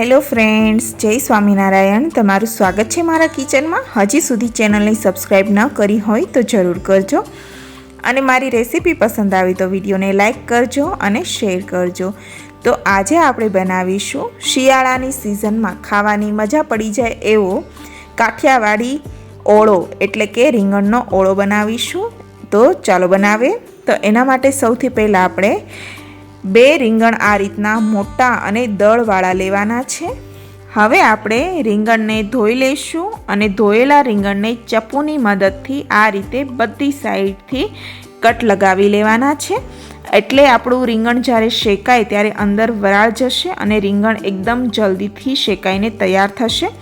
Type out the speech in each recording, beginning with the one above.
Hello friends, જય સ્વામિનારાયણ। તમારું સ્વાગત છે મારા કિચનમાં। હજી સુધી ચેનલને સબસ્ક્રાઈબ ન કરી હોય તો જરૂર કરજો અને મારી રેસીપી પસંદ આવી તો વિડીયોને લાઈક કરજો અને શેર કરજો। તો આજે આપણે બનાવીશું શિયાળાની સિઝનમાં ખાવાની મજા પડી જાય એવો કાઠિયાવાડી ઓળો એટલે કે રીંગણનો ઓળો બનાવીશું। તો ચાલો બનાવીએ। તો એના માટે સૌથી પહેલાં આપણે 2 રીંગણ આ રીતના મોટા અને દળવાળા લેવાના છે। હવે આપણે રીંગણને ધોઈ લઈશું અને ધોયેલા રીંગણને ચપ્પુની મદદથી આ રીતે બધી સાઈડથી કટ લગાવી લેવાના છે। એટલે આપણું રીંગણ જ્યારે શેકાય ત્યારે અંદર વરાળ જશે અને રીંગણ એકદમ જલ્દીથી શેકાઈને તૈયાર થશે।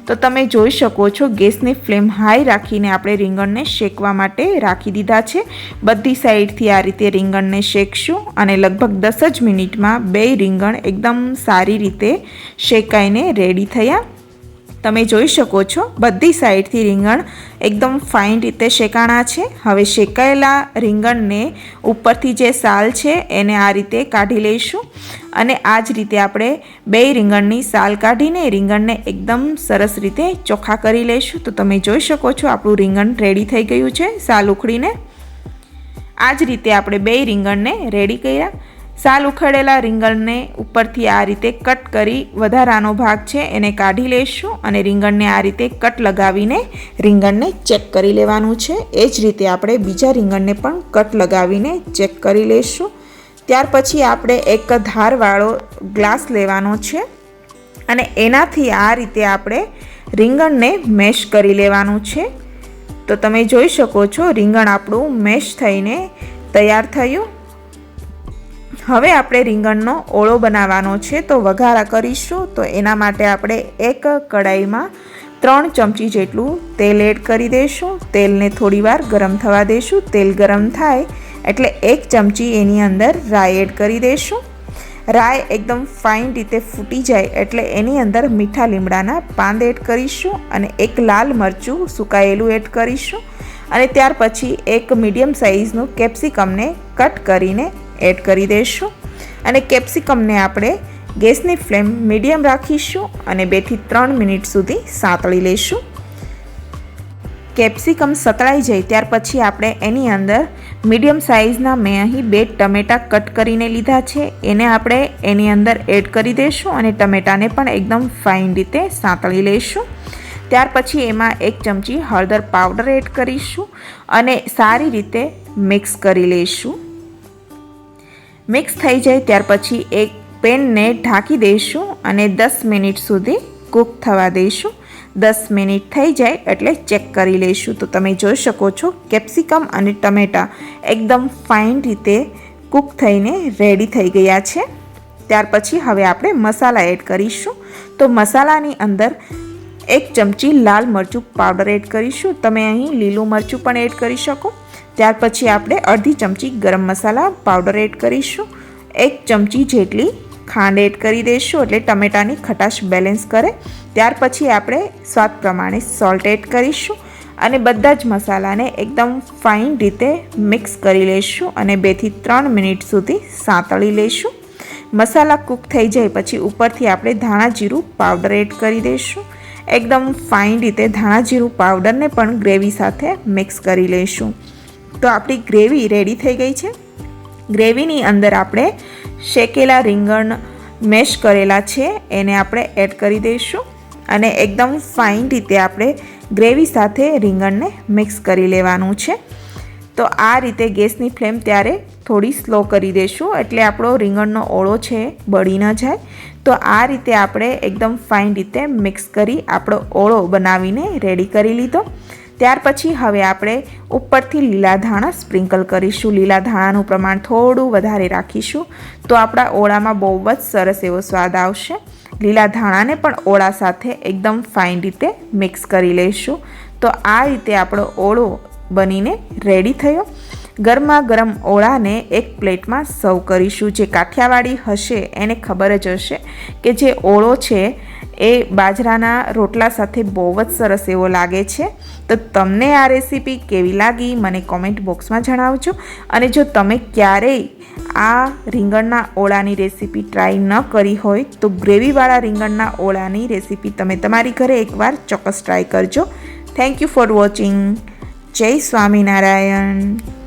તો તમે જોઈ શકો છો ગેસની ફ્લેમ હાઈ રાખીને આપણે રીંગણને શેકવા માટે રાખી દીધા છે। બધી સાઈડથી આ રીતે રીંગણને શેકશું અને લગભગ 10 જ મિનિટમાં 2 રીંગણ એકદમ સારી રીતે શેકાઈને રેડી થયા। તમે જોઈ શકો છો બધી સાઈડથી રીંગણ એકદમ ફાઇન રીતે શેકાણા છે। હવે શેકાયેલા રીંગણને ઉપરથી જે સાલ છે એને આ રીતે કાઢી લઈશું અને આ જ રીતે આપણે 2 રીંગણની સાલ કાઢીને રીંગણને એકદમ સરસ રીતે ચોખ્ખા કરી લઈશું। તો તમે જોઈ શકો છો આપણું રીંગણ રેડી થઈ ગયું છે સાલ ઉખડીને। આ જ રીતે આપણે 2 રીંગણને રેડી કર્યા। સાલ ઉખડેલા રીંગણને ઉપરથી આ રીતે કટ કરી વધારાનો ભાગ છે એને કાઢી લઈશું અને રીંગણને આ રીતે કટ લગાવીને રીંગણને ચેક કરી લેવાનું છે। એ જ રીતે આપણે બીજા રીંગણને પણ કટ લગાવીને ચેક કરી લઈશું। ત્યાર પછી આપણે એક ધારવાળો ગ્લાસ લેવાનો છે અને એનાથી આ રીતે આપણે રીંગણને મેશ કરી લેવાનું છે। તો તમે જોઈ શકો છો રીંગણ આપણું મેશ થઈને તૈયાર થયું। હવે આપણે રીંગણનો ઓળો બનાવવાનો છે તો વઘારા કરીશું। તો એના માટે આપણે એક કડાઈમાં 3 ચમચી જેટલું તેલ એડ કરી દઈશું। તેલને થોડીવાર ગરમ થવા દઈશું। તેલ ગરમ થાય એટલે 1 ચમચી એની અંદર રાઈ એડ કરી દઈશું। રાઈ એકદમ ફાઇન રીતે ફૂટી જાય એટલે એની અંદર મીઠા લીમડાના પાન એડ કરીશું અને એક લાલ મરચું સુકાયેલું એડ કરીશું અને ત્યાર પછી એક મીડિયમ સાઇઝનું કેપ્સિકમને કટ કરીને એડ કરી દઈશું અને કેપ્સિકમને આપણે ગેસની ફ્લેમ મીડિયમ રાખીશું અને 2 થી 3 મિનિટ સુધી સાંતળી લઈશું। કેપ્સિકમ સતળાઈ જાય ત્યાર પછી આપણે એની અંદર મીડિયમ સાઇઝના મેં અહીં 2 ટમેટાં કટ કરીને લીધા છે એને આપણે એની અંદર એડ કરી દઈશું અને ટમેટાને પણ એકદમ ફાઇન રીતે સાંતળી લઈશું। ત્યાર પછી એમાં 1 ચમચી હળદર પાવડર એડ કરીશું અને સારી રીતે મિક્સ કરી લઈશું। મિક્સ થઈ જાય ત્યાર પછી એક પેનને ઢાંકી દઈશું અને 10 મિનિટ સુધી કૂક થવા દઈશું। 10 મિનિટ થઈ જાય એટલે ચેક કરી લઈશું। તો તમે જોઈ શકો છો કેપ્સિકમ અને ટમેટાં એકદમ ફાઇન રીતે કૂક થઈને રેડી થઈ ગયા છે। ત્યાર પછી હવે આપણે મસાલા એડ કરીશું। તો મસાલાની અંદર 1 ચમચી લાલ મરચું પાવડર એડ કરીશું। તમે અહીં લીલું મરચું પણ એડ કરી શકો। ત્યાર પછી આપણે અડધી ચમચી ગરમ મસાલા પાવડર એડ કરીશું। 1 ચમચી જેટલી ખાંડ એડ કરી દઈશું એટલે ટમેટાની ખટાશ બેલેન્સ કરે। ત્યાર પછી આપણે સ્વાદ પ્રમાણે સોલ્ટ એડ કરીશું અને બધા જ મસાલાને એકદમ ફાઇન રીતે મિક્સ કરી લઈશું અને 2 થી 3 મિનિટ સુધી સાંતળી લઈશું। મસાલા કૂક થઈ જાય પછી ઉપરથી આપણે ધાણા જીરું પાવડર એડ કરી દઈશું। એકદમ ફાઇન રીતે ધાણા જીરું પાવડરને પણ ગ્રેવી સાથે મિક્સ કરી લઈશું। તો આપણી ગ્રેવી રેડી થઈ ગઈ છે। ગ્રેવીની અંદર આપણે શેકેલા રીંગણ મેશ કરેલા છે એને આપણે એડ કરી દઈશું અને એકદમ ફાઇન રીતે આપણે ગ્રેવી સાથે રીંગણને મિક્સ કરી લેવાનું છે। તો આ રીતે ગેસની ફ્લેમ ત્યારે થોડી સ્લો કરી દઈશું એટલે આપણો રીંગણનો ઓળો છે બળી ન જાય। તો આ રીતે આપણે એકદમ ફાઇન રીતે મિક્સ કરી આપણો ઓળો બનાવીને રેડી કરી લીધો। ત્યાર પછી હવે આપણે ઉપરથી લીલા ધાણા સ્પ્રિંકલ કરીશું। લીલા ધાણાનું પ્રમાણ થોડું વધારે રાખીશું તો આપણા ઓળામાં બહુ જ સરસ એવો સ્વાદ આવશે। લીલા ધાણાને પણ ઓળા સાથે એકદમ ફાઇન રીતે મિક્સ કરી લઈશું। તો આ રીતે આપણો ઓળો બનીને રેડી થયો। ગરમા ગરમ ઓળાને એક પ્લેટમાં સર્વ કરીશું। જે કાઠિયાવાડી હશે એને ખબર જ હશે કે જે ઓળો છે એ બાજરાના રોટલા સાથે બહુ જ સરસ એવો લાગે છે. તો તમને આ રેસીપી કેવી લાગી મને કોમેન્ટ બોક્સમાં જણાવજો. અને જો તમે ક્યારેય આ રીંગણના ઓળાની રેસીપી ટ્રાય ન કરી હોય તો ગ્રેવીવાળા રીંગણના ઓળાની રેસીપી તમે તમારી ઘરે એકવાર ચોક્કસ ટ્રાય કરજો. Thank you for watching. જય સ્વામિનારાયણ.